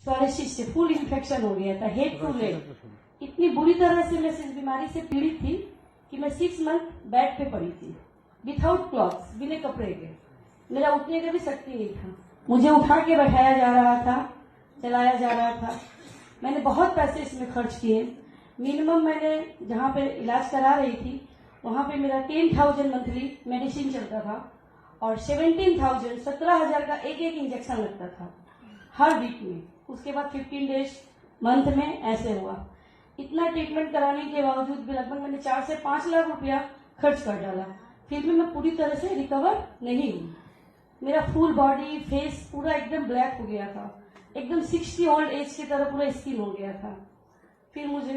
Psoriasis से full infection हो गया था, हेड टू लेग। इतनी बुरी तरह से मैं इस बीमारी से पीड़ित थी कि मैं 6 मंथ बेड पे पड़ी थी, विदाउट क्लॉथ्स, बिना कपड़े के। मेरा उठने का भी शक्ति नहीं था, मुझे उठा के बैठाया जा रहा था, चलाया जा रहा था। मैंने बहुत पैसे इसमें खर्च किए। मिनिमम मैंने जहाँ पे इलाज करा रही थी वहां पे मेरा 10,000 मंथली मेडिसिन चलता था और 17,000 का एक इंजेक्शन लगता था हर वीक में। उसके बाद 15 डेज मंथ में ऐसे हुआ। इतना ट्रीटमेंट कराने के बावजूद भी लगभग मैंने 4 से 5 लाख रुपया खर्च कर डाला, फिर भी मैं पूरी तरह से रिकवर नहीं हुई। मेरा फुल बॉडी, फेस पूरा एकदम ब्लैक हो गया था, एकदम 60 ओल्ड एज की तरह पूरा स्किन हो गया था। फिर मुझे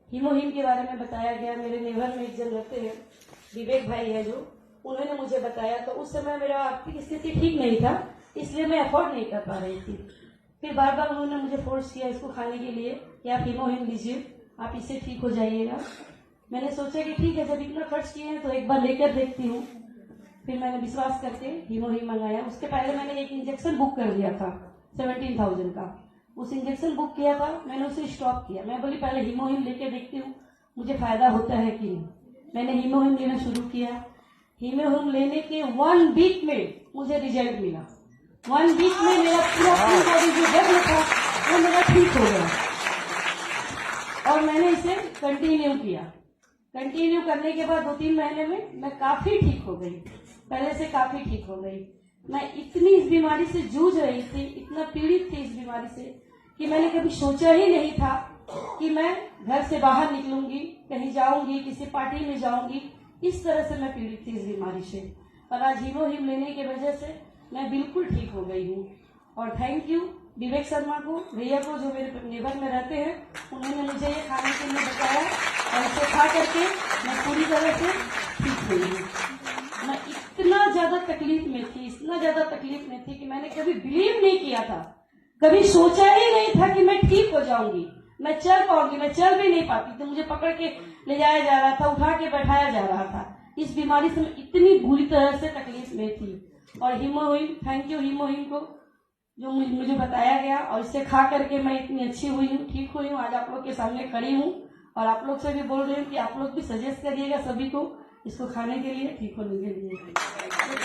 हीमोहीम के बारे में बताया गया। मेरे नेबर में एक जन रहते हैं, विवेक भाई है जो, उन्होंने मुझे बताया। तो उस समय मेरा आर्थिक स्थिति ठीक नहीं था, इसलिए मैं अफोर्ड नहीं कर पा रही थी। फिर बार बार उन्होंने मुझे फोर्स किया इसको खाने के लिए कि आप हीमोहीम लीजिए, आप इससे ठीक हो जाइएगा। मैंने सोचा कि ठीक है, जब इतना खर्च किए हैं तो एक बार लेकर देखती हूँ। फिर मैंने विश्वास करके हीमोहीम मंगाया। उसके पहले मैंने एक इंजेक्शन बुक कर दिया था 17,000 का। उस इंजेक्शन बुक किया था, मैंने उसे स्टॉप किया। मैं बोली पहले हीमोहीम लेके देखती हूँ मुझे फायदा होता है कि नहीं। मैंने हीमोहीम लेना शुरू किया। हीमोहीम लेने के 1 वीक में मुझे रिजल्ट मिला। 1 वीक में मेरा पूरा बॉडी जो दर्द था वो मेरा ठीक हो गया और मैंने इसे कंटिन्यू किया। कंटिन्यू करने के बाद 2-3 महीने में मैं काफी ठीक हो गई, पहले से काफी ठीक हो गई। मैं इतनी इस बीमारी से जूझ रही थी, इतना पीड़ित थी इस बीमारी से कि मैंने कभी सोचा ही नहीं था कि मैं घर से बाहर निकलूंगी, कहीं जाऊंगी, किसी पार्टी में जाऊंगी। इस तरह से मैं पीड़ित थी इस बीमारी से। और आज हीमोहीम लेने की वजह से मैं बिल्कुल ठीक हो गई हूँ। और थैंक यू विवेक शर्मा को, भैया को, जो मेरे नेबर में रहते हैं। उन्होंने मुझे ये खाने के लिए बताया और इसे खा करके मैं पूरी तरह से ठीक हुई हूँ। मैं इतना ज्यादा तकलीफ में थी, इतना ज्यादा तकलीफ में थी कि मैंने कभी बिलीव नहीं किया था, कभी सोचा ही नहीं था कि मैं ठीक हो जाऊंगी, मैं चल पाऊंगी। मैं चल भी नहीं पाती थी, मुझे पकड़ के ले जाया जा रहा था, उठा के बैठाया जा रहा था। इस बीमारी से मैं इतनी बुरी तरह से तकलीफ में थी। और हीमोहीम, थैंक यू हीमोहीम को, जो मुझे बताया गया और इसे खा करके मैं इतनी अच्छी हुई हूँ, ठीक हुई हूँ। आज आप लोग के सामने खड़ी हूँ और आप लोग से भी बोल रही हूँ कि आप लोग भी सजेस्ट करिएगा सभी को इसको खाने के लिए, ठीक होने के लिए।